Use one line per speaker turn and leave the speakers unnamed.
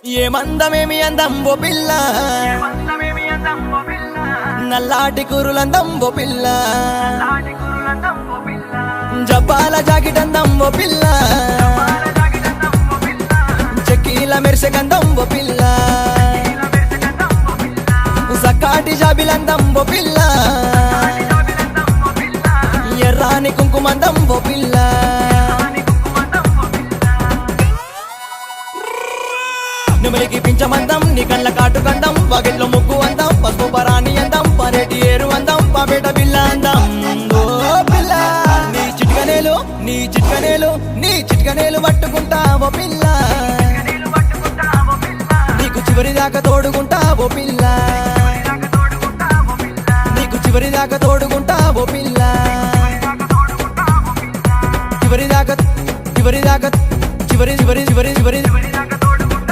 ఏమందమేమి అందం ఓ పిల్ల, నల్లాటి కురులందం ఓ పిల్ల, జబ్బాల జాకెట్ అందం ఓ పిల్ల, చెక్కీల మెరిసె గంధం ఓ పిల్ల, సక్కాటి జాబిలందం ఓ పిల్ల, ఎర్రాని కుంకుమందం ఓ పిల్ల. నెమలికి పించమందం నీ కళ్ళ కాటు గంధం, వాకిట్లో ముగ్గు అందం, పసుపు పరాణి అందం, పరేటి ఏరు అందం, పాపేట బిల్ల అందం. ఓ పిల్ల నీ చిట్కనేలు నీ చిట్కనేలు నీ చిట్కనేలు పట్టుకుంటావో పిల్ల, నీకు చివరి దాకా తోడుకుంటావో పిల్ల, నీకు చివరి దాకా తోడుకుంటావో పిల్ల, చివరి దాకా చివరి దాకా చివరి చివరి చివరి చివరి